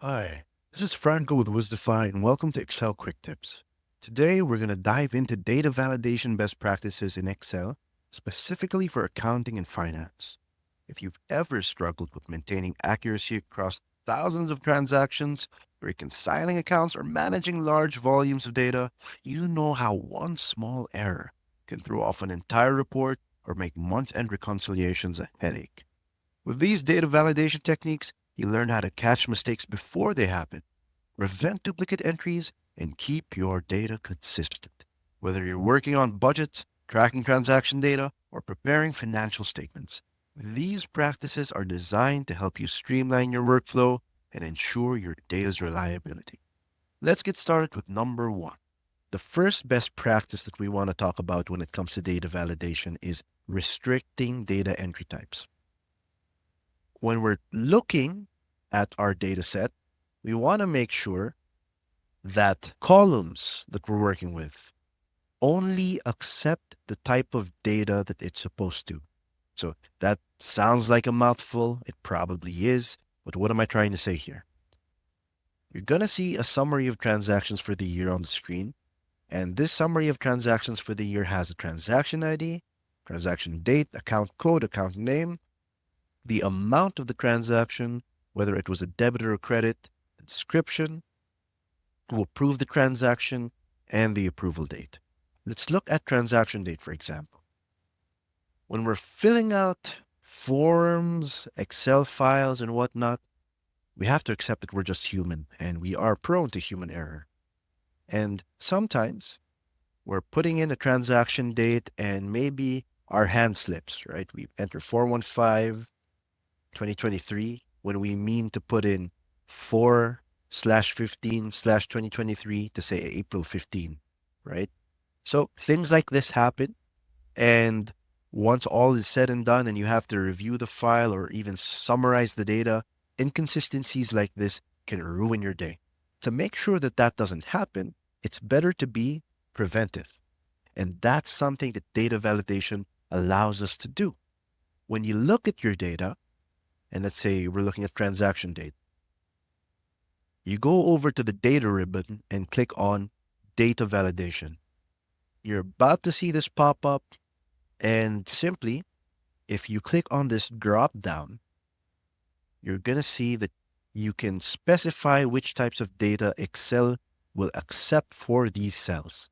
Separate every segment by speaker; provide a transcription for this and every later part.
Speaker 1: Hi, this is Franco with Wisdify, and welcome to Excel Quick Tips. Today, we're going to dive into data validation best practices in Excel, specifically for accounting and finance. If you've ever struggled with maintaining accuracy across thousands of transactions, reconciling accounts, or managing large volumes of data, you know how one small error can throw off an entire report or make month end reconciliations a headache. With these data validation techniques, you learn how to catch mistakes before they happen, prevent duplicate entries, and keep your data consistent. Whether you're working on budgets, tracking transaction data, or preparing financial statements, these practices are designed to help you streamline your workflow and ensure your data's reliability. Let's get started with number one. The first best practice that we want to talk about when it comes to data validation is restricting data entry types. When we're looking at our data set, we want to make sure that columns that we're working with only accept the type of data that it's supposed to. So that sounds like a mouthful. It probably is. But what am I trying to say here? You're going to see a summary of transactions for the year on the screen. And this summary of transactions for the year has a transaction ID, transaction date, account code, account name, the amount of the transaction, whether it was a debit or a credit, the description, who approved the transaction, and the approval date. Let's look at transaction date, for example. When we're filling out forms, Excel files, and whatnot, we have to accept that we're just human and we are prone to human error. And sometimes we're putting in a transaction date and maybe our hand slips, right? We enter 415 2023 when we mean to put in 4/15/2023 to say April 15, right? So things like this happen. And once all is said and done and you have to review the file or even summarize the data, inconsistencies like this can ruin your day. To make sure that that doesn't happen, it's better to be preventive. And that's something that data validation allows us to do. When you look at your data, and let's say we're looking at transaction date, you go over to the data ribbon and click on data validation. You're about to see this pop up, and simply, if you click on this drop down, you're going to see that you can specify which types of data Excel will accept for these cells.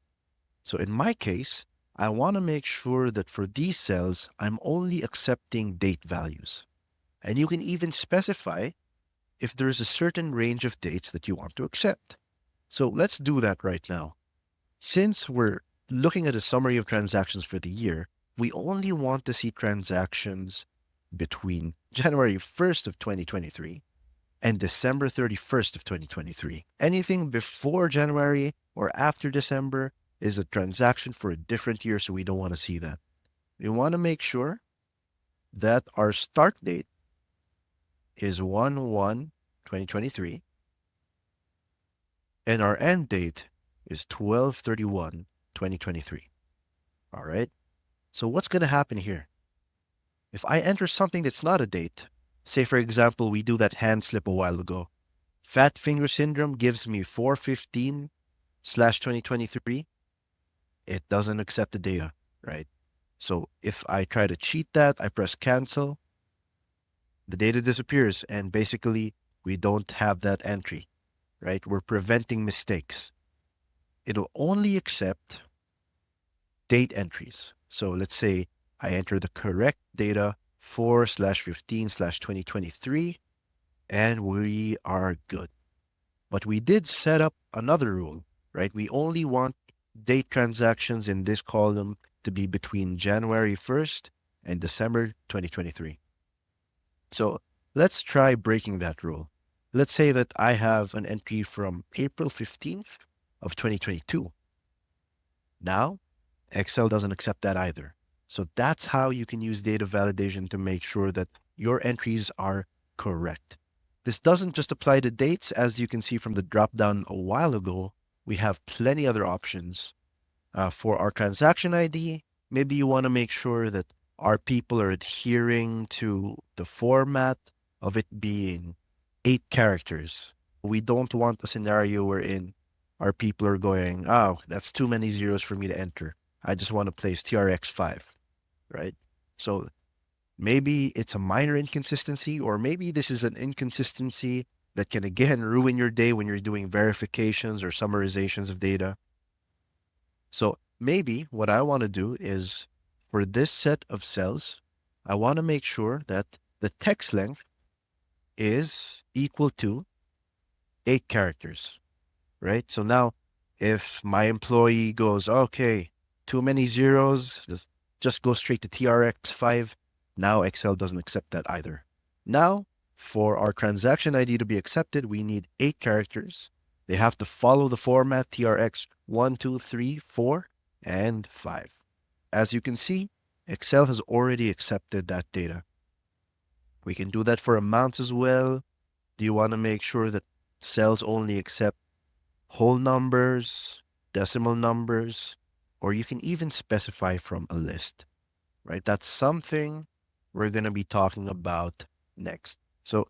Speaker 1: So in my case, I want to make sure that for these cells, I'm only accepting date values. And you can even specify if there's a certain range of dates that you want to accept. So let's do that right now. Since we're looking at a summary of transactions for the year, we only want to see transactions between January 1st of 2023 and December 31st of 2023. Anything before January or after December is a transaction for a different year, so we don't want to see that. We want to make sure that our start date is 1/1/2023 and our end date is 12/31/2023. All right. So what's going to happen here? If I enter something that's not a date, say for example, we do that hand slip a while ago, fat finger syndrome gives me 4/15/2023, it doesn't accept the data, right? So if I try to cheat that, I press cancel, the data disappears, and basically we don't have that entry, right? We're preventing mistakes. It'll only accept date entries. So let's say I enter the correct data 4/15/2023, and we are good. But we did set up another rule, right? We only want date transactions in this column to be between January 1st and December 2023. So let's try breaking that rule. Let's say that I have an entry from April 15th of 2022. Now, Excel doesn't accept that either. So that's how you can use data validation to make sure that your entries are correct. This doesn't just apply to dates. As you can see from the drop down a while ago, we have plenty other options. For our transaction ID, maybe you want to make sure that our people are adhering to the format of it being 8 characters. We don't want a scenario wherein our people are going, oh, that's too many zeros for me to enter. I just want to place TRX5, right? So maybe it's a minor inconsistency, or maybe this is an inconsistency that can again ruin your day when you're doing verifications or summarizations of data. So maybe what I want to do is for this set of cells, I want to make sure that the text length is equal to 8 characters, right? So now if my employee goes, okay, too many zeros, just go straight to TRX5. Now Excel doesn't accept that either. Now, for our transaction ID to be accepted, we need 8 characters. They have to follow the format TRX 1, 2, 3, 4, and 5. As you can see, Excel has already accepted that data. We can do that for amounts as well. Do you want to make sure that cells only accept whole numbers, decimal numbers, or you can even specify from a list, right? That's something we're going to be talking about next. So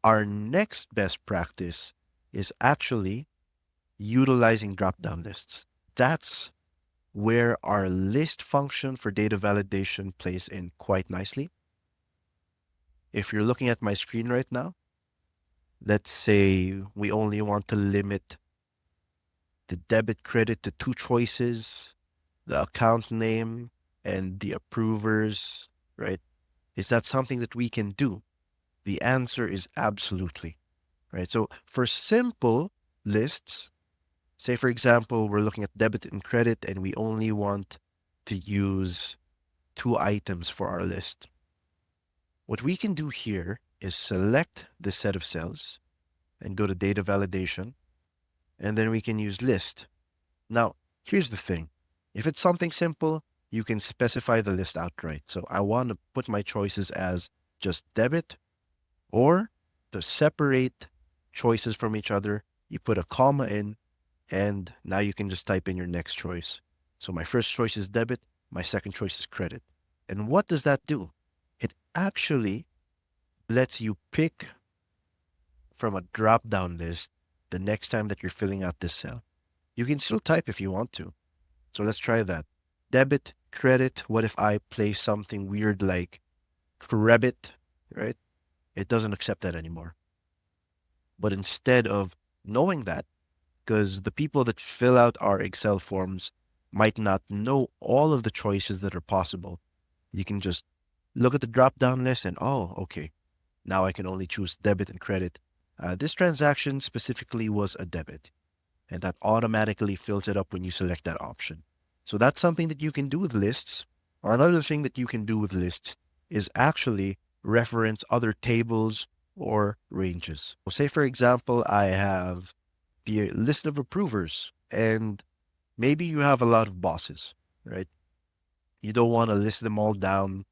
Speaker 1: our next best practice is actually utilizing drop-down lists. That's where our list function for data validation plays in quite nicely. If you're looking at my screen right now, let's say we only want to limit the debit credit to 2 choices, the account name, and the approvers, right? Is that something that we can do? The answer is absolutely, right? So for simple lists, say for example, we're looking at debit and credit and we only want to use 2 items for our list. What we can do here is select the set of cells and go to data validation, and then we can use list. Now, here's the thing. If it's something simple, you can specify the list outright. So I want to put my choices as just debit, or to separate choices from each other, you put a comma in, and now you can just type in your next choice. So my first choice is debit, my second choice is credit. And what does that do? It actually lets you pick from a drop-down list the next time that you're filling out this cell. You can still type if you want to. So let's try that. Debit, credit. What if I place something weird like credit, right? It doesn't accept that anymore. But instead of knowing that, because the people that fill out our Excel forms might not know all of the choices that are possible, you can just look at the drop-down list and, oh, okay, now I can only choose debit and credit. This transaction specifically was a debit, and that automatically fills it up when you select that option. So that's something that you can do with lists. Another thing that you can do with lists is actually reference other tables or ranges. So say, for example, I have the list of approvers, and maybe you have a lot of bosses, right? You don't want to list them all down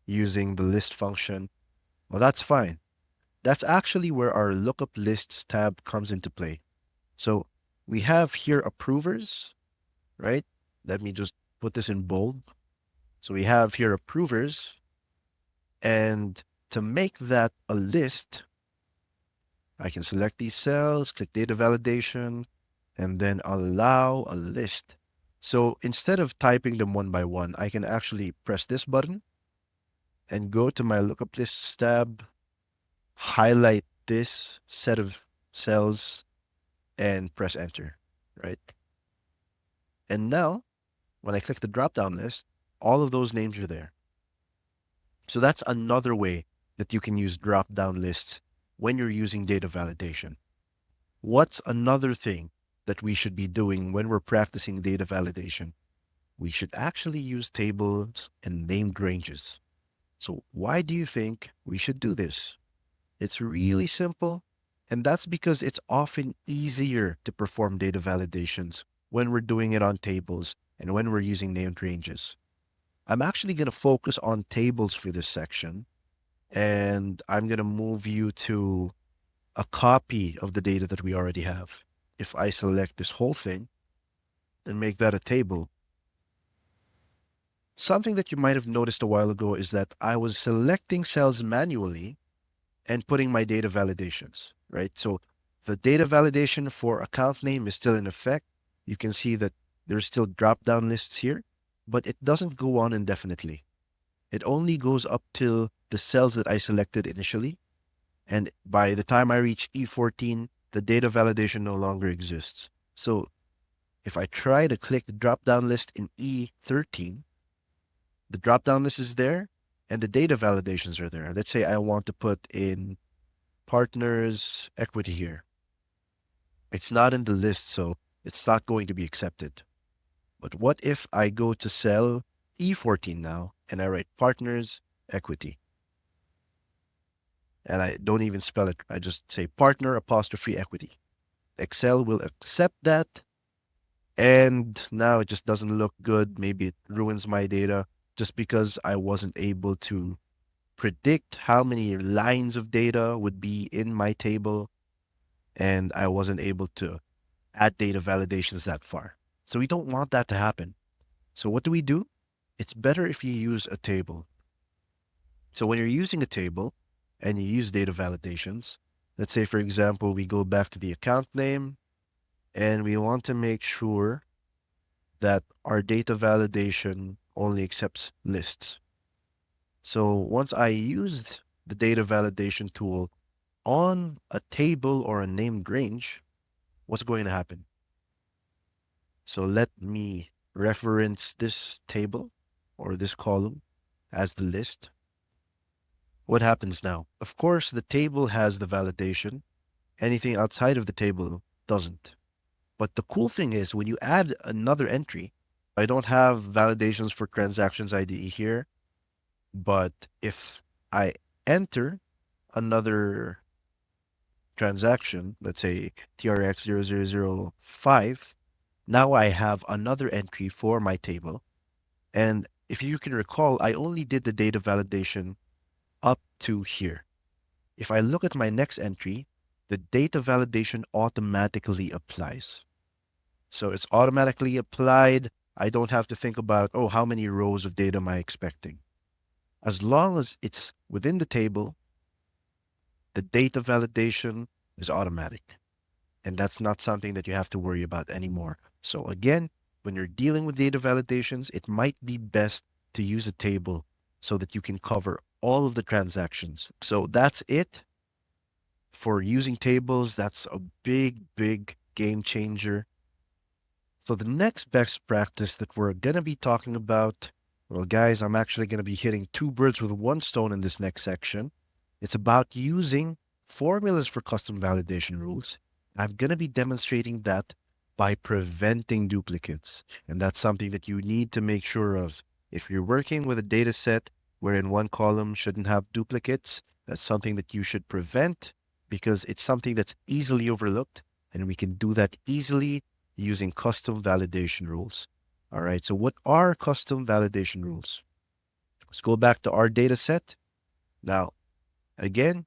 Speaker 1: using the list function. Well, that's fine. That's actually where our lookup lists tab comes into play. So we have here approvers, right? Let me just put this in bold. So we have here approvers, and to make that a list, I can select these cells, click data validation, and then allow a list. So instead of typing them one by one, I can actually press this button and go to my lookup lists tab, highlight this set of cells, and press enter, right? And now, when I click the drop-down list, all of those names are there. So that's another way that you can use drop-down lists when you're using data validation. What's another thing that we should be doing when we're practicing data validation? We should actually use tables and named ranges. So why do you think we should do this? It's really simple, and that's because it's often easier to perform data validations when we're doing it on tables and when we're using named ranges. I'm actually going to focus on tables for this section, and I'm going to move you to a copy of the data that we already have. If I select this whole thing and make that a table, something that you might have noticed a while ago is that I was selecting cells manually and putting my data validations, right? So The data validation for account name is still in effect. You can see that there's still drop-down lists here, but it doesn't go on indefinitely. It only goes up till the cells that I selected initially. And by the time I reach E14, the data validation no longer exists. So if I try to click the drop-down list in E13, the drop-down list is there and the data validations are there. Let's say I want to put in partners equity here. It's not in the list, so it's not going to be accepted. But what if I go to cell E14 now and I write partners equity? And I don't even spell it. I just say partner apostrophe equity. Excel will accept that. And now it just doesn't look good. Maybe it ruins my data just because I wasn't able to predict how many lines of data would be in my table. And I wasn't able to add data validations that far. So we don't want that to happen. So what do? It's better if you use a table. So when you're using a table and you use data validations, let's say, for example, we go back to the account name and we want to make sure that our data validation only accepts lists. So once I used the data validation tool on a table or a named range, what's going to happen? So let me reference this table or this column as the list. What happens now? Of course, the table has the validation. Anything outside of the table doesn't. But the cool thing is when you add another entry, I don't have validations for transactions ID here, but if I enter another transaction, let's say TRX0005, now I have another entry for my table. And if you can recall, I only did the data validation up to here. If I look at my next entry, the data validation automatically applies. So it's automatically applied. I don't have to think about, oh, how many rows of data am I expecting? As long as it's within the table, the data validation is automatic. And that's not something that you have to worry about anymore. So again, when you're dealing with data validations, it might be best to use a table so that you can cover all of the transactions. So that's it for using tables. That's a big, big game changer. So the next best practice that we're going to be talking about, well, guys, I'm actually going to be hitting two birds with one stone in this next section. It's about using formulas for custom validation rules. I'm going to be demonstrating that by preventing duplicates. And that's something that you need to make sure of. If you're working with a data set wherein one column shouldn't have duplicates, that's something that you should prevent because it's something that's easily overlooked. And we can do that easily using custom validation rules. All right, so what are custom validation rules? Let's go back to our data set. Now, again,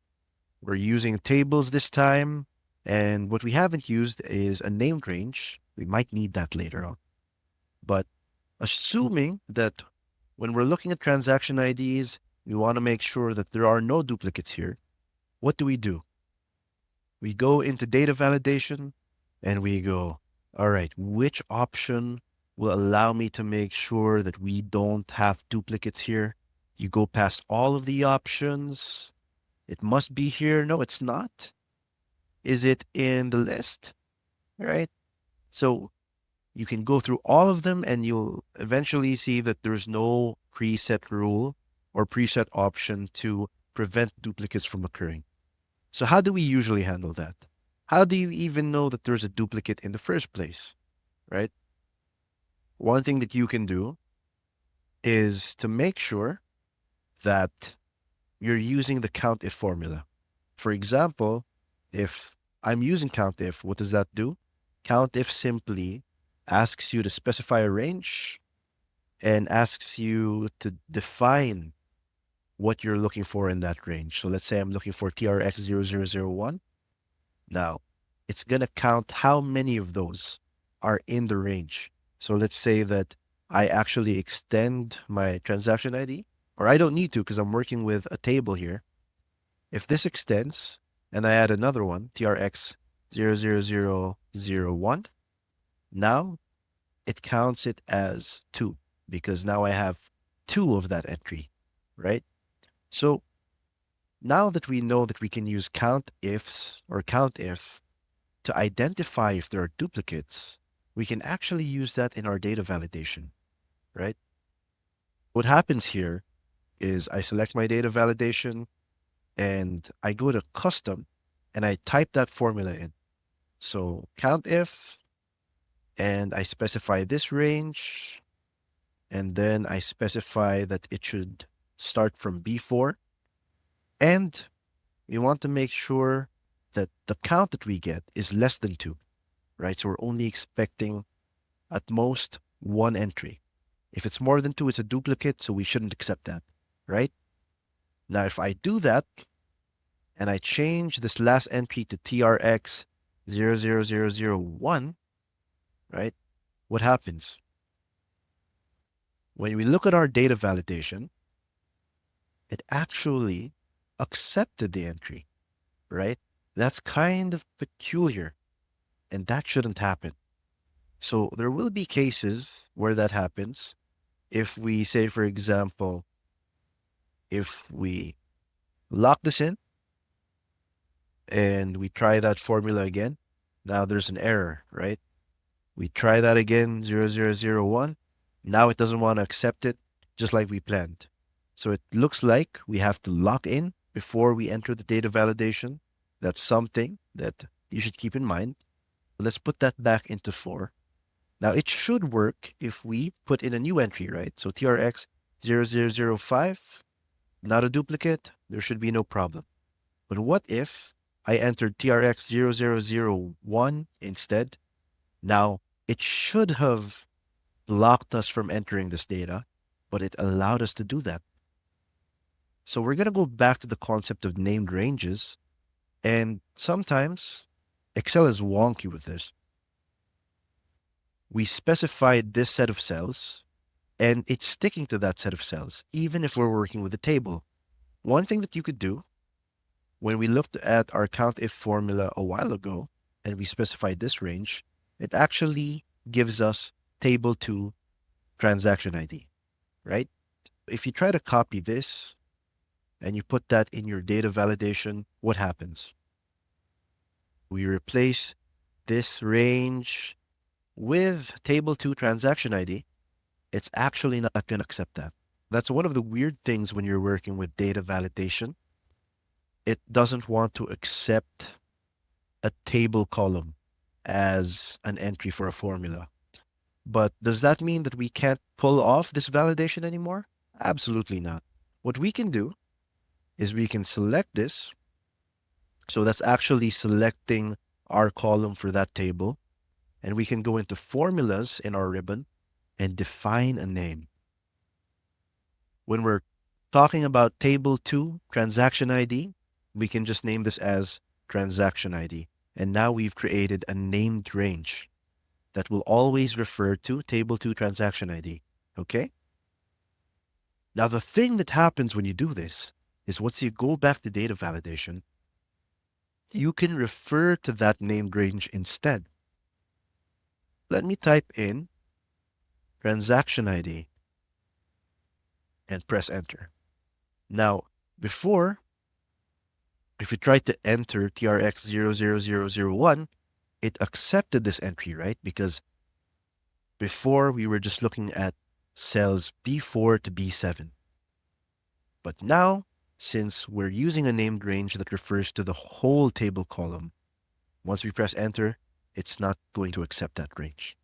Speaker 1: we're using tables this time. And what we haven't used is a named range. We might need that later on. But assuming that when we're looking at transaction IDs, we want to make sure that there are no duplicates here. What do? We go into data validation and we go, all right, which option will allow me to make sure that we don't have duplicates here? You go past all of the options. It must be here. No, it's not. Is it in the list? All right. So you can go through all of them and you'll eventually see that there's no preset rule or preset option to prevent duplicates from occurring. So how do we usually handle that? How do you even know that there's a duplicate in the first place, right? One thing that you can do is to make sure that you're using the COUNTIF formula. For example, if I'm using COUNTIF, what does that do? COUNTIF simply asks you to specify a range and asks you to define what you're looking for in that range. So let's say I'm looking for TRX0001. Now, it's going to count how many of those are in the range. So let's say that I actually extend my transaction ID, or I don't need to because I'm working with a table here. If this extends and I add another one, TRX 00001. Now it counts it as 2 because now I have 2 of that entry, right? So now that we know that we can use COUNTIFs or COUNTIF to identify if there are duplicates, we can actually use that in our data validation, right? What happens here is I select my data validation and I go to custom and I type that formula in. So COUNTIF, and I specify this range, and then I specify that it should start from B4. And we want to make sure that the count that we get is less than 2, right? So we're only expecting at most 1 entry. If it's more than 2, it's a duplicate, so we shouldn't accept that, right? Now, if I do that and I change this last entry to TRX 00001, right? What happens? When we look at our data validation, it actually accepted the entry, right? That's kind of peculiar, and that shouldn't happen. So there will be cases where that happens. If we say, for example, if we lock this in and we try that formula again, now there's an error, right? We try that again, 0001. Now it doesn't want to accept it, just like we planned. So it looks like we have to lock in before we enter the data validation. That's something that you should keep in mind. Let's put that back into 4. Now it should work if we put in a new entry, right? So TRX 0005, not a duplicate, there should be no problem. But what if I entered TRX 0001 instead? Now it should have blocked us from entering this data, but it allowed us to do that. So we're going to go back to the concept of named ranges. And sometimes Excel is wonky with this. We specified this set of cells, and it's sticking to that set of cells, even if we're working with a table. One thing that you could do, when we looked at our COUNTIF formula a while ago, and we specified this range, it actually gives us table 2 transaction ID, right? If you try to copy this and you put that in your data validation, what happens? We replace this range with table 2 transaction ID. It's actually not going to accept that. That's one of the weird things when you're working with data validation. It doesn't want to accept a table column as an entry for a formula. But does that mean that we can't pull off this validation anymore? Absolutely not. What we can do is we can select this. So that's actually selecting our column for that table. And we can go into formulas in our ribbon and define a name. When we're talking about table 2 transaction ID, we can just name this as transaction ID. And now we've created a named range that will always refer to table 2 transaction ID. Okay? Now, the thing that happens when you do this is once you go back to data validation, you can refer to that named range instead. Let me type in transaction ID and press enter. Now, before, if you try to enter TRX 00001, it accepted this entry, right? Because before we were just looking at cells B4 to B7. But now, since we're using a named range that refers to the whole table column, once we press enter, it's not going to accept that range.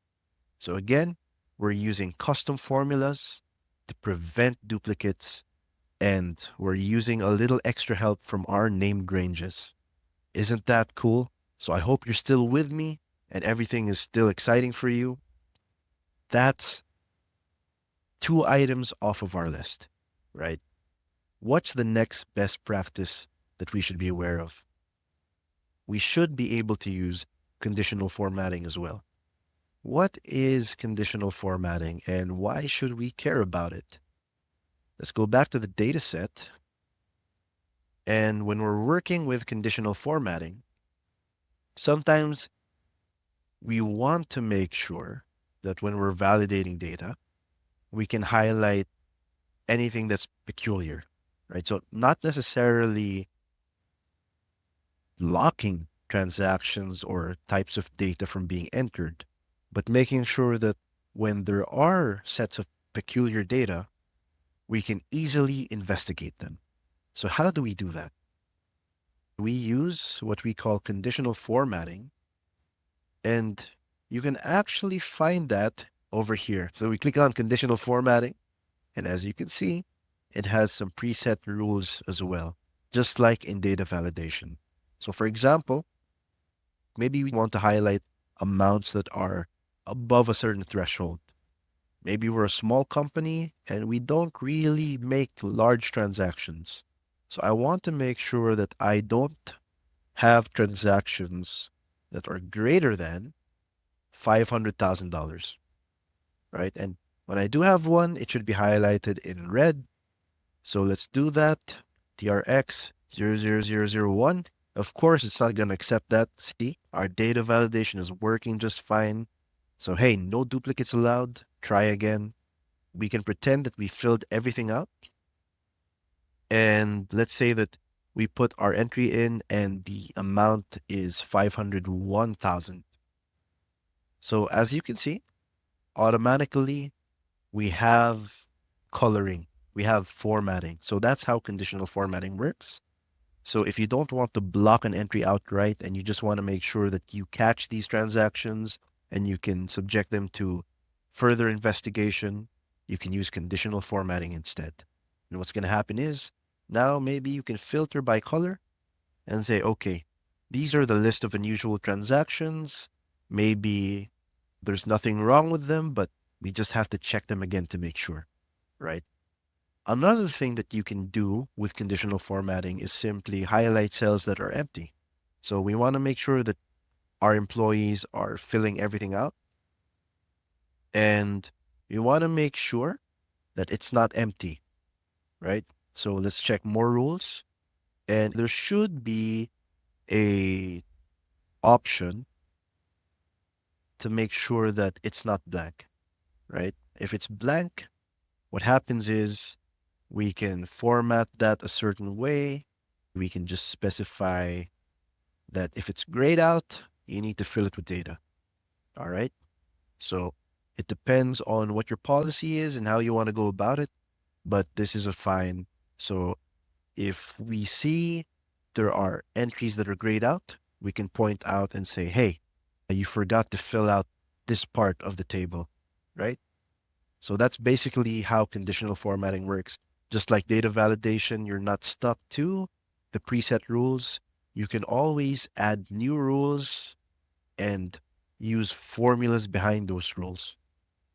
Speaker 1: So again, we're using custom formulas to prevent duplicates, and we're using a little extra help from our named ranges. Isn't that cool? So I hope you're still with me and everything is still exciting for you. That's 2 items off of our list, right? What's the next best practice that we should be aware of? We should be able to use conditional formatting as well. What is conditional formatting and why should we care about it? Let's go back to the data set. And when we're working with conditional formatting, Sometimes we want to make sure that when we're validating data, we can highlight anything that's peculiar, right? So not necessarily locking transactions or types of data from being entered, but making sure that when there are sets of peculiar data, we can easily investigate them. So how do we do that? We use what we call conditional formatting, and you can actually find that over here. So we click on conditional formatting, and as you can see, it has some preset rules as well, just like in data validation. So for example, maybe we want to highlight amounts that are above a certain threshold. Maybe we're a small company and we don't really make large transactions. So I want to make sure that I don't have transactions that are greater than $500,000, right? And when I do have one, it should be highlighted in red. So let's do that. TRX 00001. Of course, it's not going to accept that. See, our data validation is working just fine. So, hey, no duplicates allowed. Try again. We can pretend that we filled everything out. And let's say that we put our entry in and the amount is 501,000. So as you can see, automatically we have coloring, we have formatting. So that's how conditional formatting works. So if you don't want to block an entry outright and you just want to make sure that you catch these transactions and you can subject them to further investigation, you can use conditional formatting instead. And what's going to happen is now maybe you can filter by color and say, okay, these are the list of unusual transactions. Maybe there's nothing wrong with them, but we just have to check them again to make sure, right? Another thing that you can do with conditional formatting is simply highlight cells that are empty. So we want to make sure that our employees are filling everything out. And we want to make sure that it's not empty, right? So let's check more rules. And there should be a option to make sure that it's not blank, right? If it's blank, what happens is we can format that a certain way. We can just specify that if it's grayed out, you need to fill it with data. All right. So it depends on what your policy is and how you want to go about it, but this is a fine. So if we see there are entries that are grayed out, we can point out and say, hey, you forgot to fill out this part of the table, right? So that's basically how conditional formatting works. Just like data validation, you're not stuck to the preset rules. You can always add new rules and use formulas behind those rules,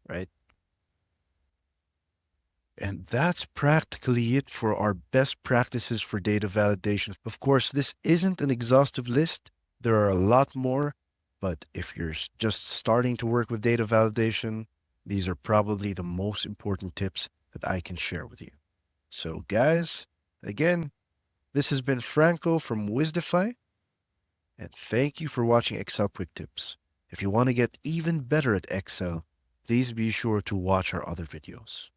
Speaker 1: right? And that's practically it for our best practices for data validation. Of course, this isn't an exhaustive list. There are a lot more, but if you're just starting to work with data validation, these are probably the most important tips that I can share with you. So guys, again, this has been Franco from Wisdify, and thank you for watching Excel Quick Tips. If you want to get even better at Excel, please be sure to watch our other videos.